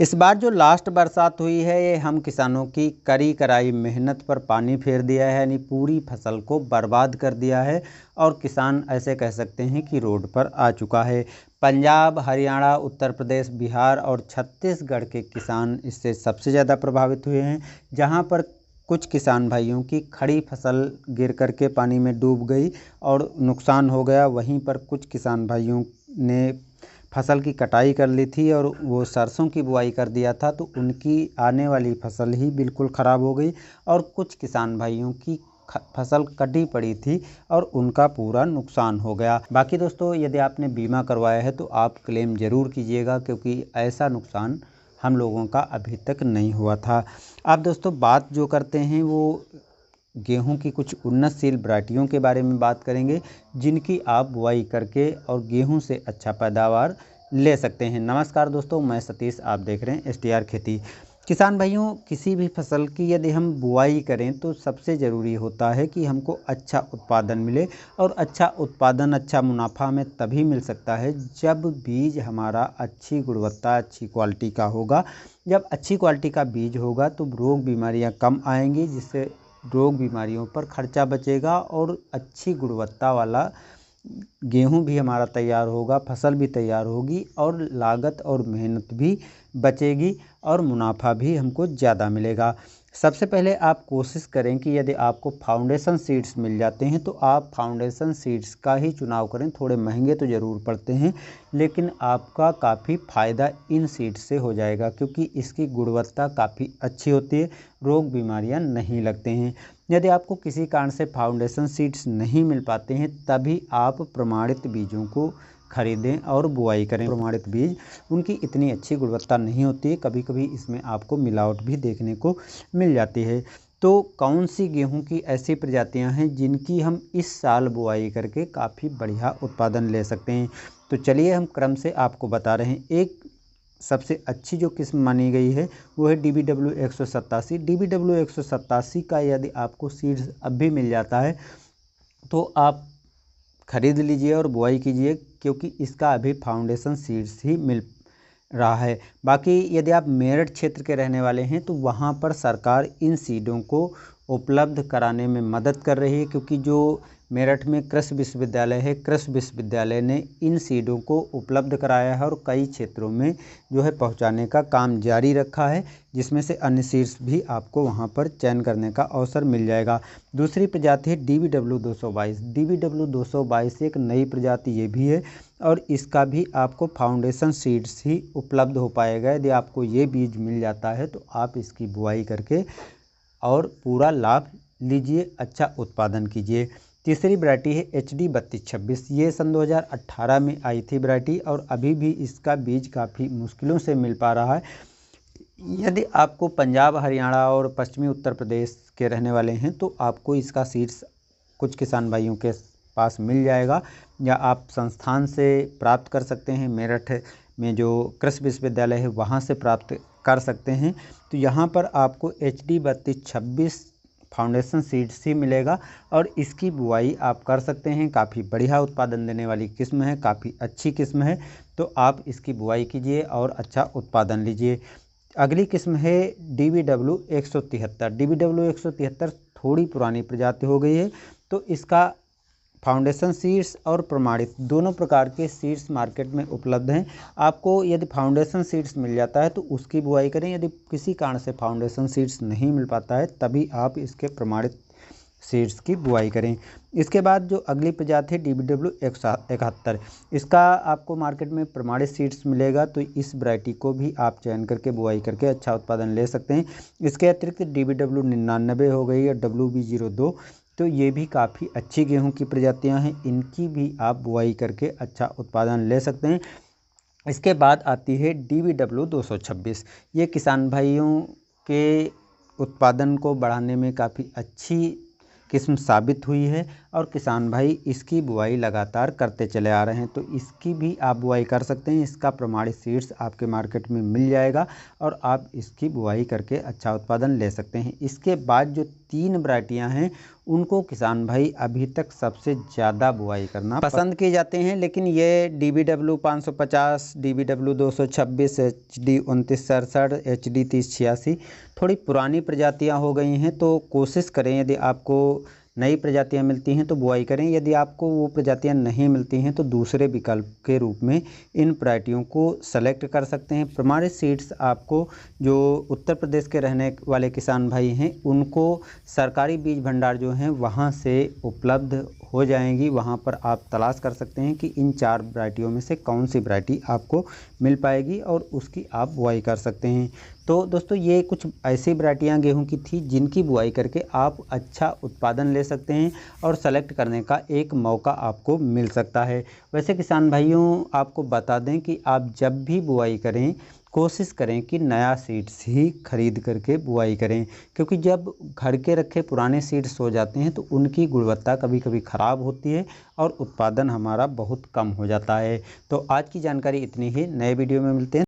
इस बार जो लास्ट बरसात हुई है ये हम किसानों की करी कराई मेहनत पर पानी फेर दिया है, यानी पूरी फसल को बर्बाद कर दिया है और किसान ऐसे कह सकते हैं कि रोड पर आ चुका है। पंजाब, हरियाणा, उत्तर प्रदेश, बिहार और छत्तीसगढ़ के किसान इससे सबसे ज़्यादा प्रभावित हुए हैं। जहां पर कुछ किसान भाइयों की खड़ी फसल गिर करके पानी में डूब गई और नुकसान हो गया, वहीं पर कुछ किसान भाइयों ने फसल की कटाई कर ली थी और वो सरसों की बुआई कर दिया था, तो उनकी आने वाली फसल ही बिल्कुल ख़राब हो गई और कुछ किसान भाइयों की फसल कटी पड़ी थी और उनका पूरा नुकसान हो गया। बाकी दोस्तों, यदि आपने बीमा करवाया है तो आप क्लेम ज़रूर कीजिएगा, क्योंकि ऐसा नुकसान हम लोगों का अभी तक नहीं हुआ था। आप दोस्तों बात जो करते हैं वो गेहूं की कुछ उन्नतशील वैरायटियों के बारे में बात करेंगे, जिनकी आप बुआई करके और गेहूं से अच्छा पैदावार ले सकते हैं। नमस्कार दोस्तों, मैं सतीश, आप देख रहे हैं STR खेती। किसान भाइयों, किसी भी फसल की यदि हम बुआई करें तो सबसे ज़रूरी होता है कि हमको अच्छा उत्पादन मिले, और अच्छा उत्पादन, अच्छा मुनाफा हमें तभी मिल सकता है जब बीज हमारा अच्छी गुणवत्ता, अच्छी क्वालिटी का होगा। जब अच्छी क्वालिटी का बीज होगा तो रोग बीमारियां कम आएंगी, जिससे रोग बीमारियों पर खर्चा बचेगा और अच्छी गुणवत्ता वाला गेहूं भी हमारा तैयार होगा, फसल भी तैयार होगी और लागत और मेहनत भी बचेगी और मुनाफा भी हमको ज़्यादा मिलेगा। सबसे पहले आप कोशिश करें कि यदि आपको फाउंडेशन सीड्स मिल जाते हैं तो आप फाउंडेशन सीड्स का ही चुनाव करें। थोड़े महंगे तो ज़रूर पड़ते हैं, लेकिन आपका काफ़ी फ़ायदा इन सीड्स से हो जाएगा, क्योंकि इसकी गुणवत्ता काफ़ी अच्छी होती है, रोग बीमारियां नहीं लगते हैं। यदि आपको किसी कारण से फाउंडेशन सीड्स नहीं मिल पाते हैं, तभी आप प्रमाणित बीजों को खरीदें और बुआई करें। प्रमाणित बीज, उनकी इतनी अच्छी गुणवत्ता नहीं होती है, कभी कभी इसमें आपको मिलावट भी देखने को मिल जाती है। तो कौन सी गेहूं की ऐसी प्रजातियां हैं जिनकी हम इस साल बुआई करके काफ़ी बढ़िया उत्पादन ले सकते हैं, तो चलिए हम क्रम से आपको बता रहे हैं। एक सबसे अच्छी जो किस्म मानी गई है वो है DBW 187। DBW 187 का यदि आपको सीड्स अब भी मिल जाता है तो आप खरीद लीजिए और बुआई कीजिए, क्योंकि इसका अभी फाउंडेशन सीड्स ही मिल रहा है। बाकी यदि आप मेरठ क्षेत्र के रहने वाले हैं तो वहाँ पर सरकार इन सीडों को उपलब्ध कराने में मदद कर रही है, क्योंकि जो मेरठ में कृषि विश्वविद्यालय है, कृषि विश्वविद्यालय ने इन सीडों को उपलब्ध कराया है और कई क्षेत्रों में जो है पहुंचाने का काम जारी रखा है, जिसमें से अन्य सीड्स भी आपको वहां पर चयन करने का अवसर मिल जाएगा। दूसरी प्रजाति है DBW 222। DBW 222 एक नई प्रजाति ये भी है और इसका भी आपको फाउंडेशन सीड्स ही उपलब्ध हो पाएगा। यदि आपको ये बीज मिल जाता है तो आप इसकी बुआई करके और पूरा लाभ लीजिए, अच्छा उत्पादन कीजिए। तीसरी वैरायटी है HD 3226। ये सन 2018 में आई थी वैरायटी और अभी भी इसका बीज काफ़ी मुश्किलों से मिल पा रहा है। यदि आपको पंजाब, हरियाणा और पश्चिमी उत्तर प्रदेश के रहने वाले हैं तो आपको इसका सीड्स कुछ किसान भाइयों के पास मिल जाएगा, या आप संस्थान से प्राप्त कर सकते हैं। मेरठ में जो कृषि विश्वविद्यालय है वहाँ से प्राप्त कर सकते हैं। तो यहाँ पर आपको HD 3226 फाउंडेशन सीड्स ही मिलेगा और इसकी बुआई आप कर सकते हैं। काफ़ी बढ़िया उत्पादन देने वाली किस्म है, काफ़ी अच्छी किस्म है, तो आप इसकी बुआई कीजिए और अच्छा उत्पादन लीजिए। अगली किस्म है DBW 173। DBW 173 थोड़ी पुरानी प्रजाति हो गई है, तो इसका फाउंडेशन सीड्स और प्रमाणित दोनों प्रकार के सीड्स मार्केट में उपलब्ध हैं। आपको यदि फाउंडेशन सीड्स मिल जाता है तो उसकी बुआई करें, यदि किसी कारण से फाउंडेशन सीड्स नहीं मिल पाता है तभी आप इसके प्रमाणित सीड्स की बुआई करें। इसके बाद जो अगली प्रजाति है DBW 171। इसका आपको मार्केट में प्रमाणित सीड्स मिलेगा, तो इस वैरायटी को भी आप चयन करके बुआई करके अच्छा उत्पादन ले सकते हैं। इसके अतिरिक्त DBW 99 हो गई और WB02, तो ये भी काफ़ी अच्छी गेहूं की प्रजातियां हैं, इनकी भी आप बुआई करके अच्छा उत्पादन ले सकते हैं। इसके बाद आती है DBW 226। ये किसान भाइयों के उत्पादन को बढ़ाने में काफ़ी अच्छी किस्म साबित हुई है और किसान भाई इसकी बुआई लगातार करते चले आ रहे हैं, तो इसकी भी आप बुआई कर सकते हैं। इसका प्रमाणित सीड्स आपके मार्केट में मिल जाएगा और आप इसकी बुआई करके अच्छा उत्पादन ले सकते हैं। इसके बाद जो 3 वैरायटियां हैं उनको किसान भाई अभी तक सबसे ज़्यादा बुआई करना पसंद किए जाते हैं। लेकिन ये DBW 550, DBW 226, HD 2967, HD 3086 थोड़ी पुरानी प्रजातियां हो गई हैं। तो कोशिश करें, यदि आपको नई प्रजातियां मिलती हैं तो बुआई करें। यदि आपको वो प्रजातियां नहीं मिलती हैं तो दूसरे विकल्प के रूप में इन वैरायटियों को सेलेक्ट कर सकते हैं। प्रमाणित सीड्स आपको जो उत्तर प्रदेश के रहने वाले किसान भाई हैं उनको सरकारी बीज भंडार जो हैं वहाँ से उपलब्ध हो जाएंगी। वहाँ पर आप तलाश कर सकते हैं कि इन 4 वैरायटियों में से कौन सी वैरायटी आपको मिल पाएगी और उसकी आप बुआई कर सकते हैं। तो दोस्तों ये कुछ ऐसी वैरायटियाँ गेहूं की थी जिनकी बुआई करके आप अच्छा उत्पादन ले सकते हैं और सेलेक्ट करने का एक मौका आपको मिल सकता है। वैसे किसान भाइयों आपको बता दें कि आप जब भी बुआई करें कोशिश करें कि नया सीड्स ही खरीद करके बुआई करें, क्योंकि जब घर के रखे पुराने सीड्स हो जाते हैं तो उनकी गुणवत्ता कभी कभी ख़राब होती है और उत्पादन हमारा बहुत कम हो जाता है। तो आज की जानकारी इतनी ही, नए वीडियो में मिलते हैं।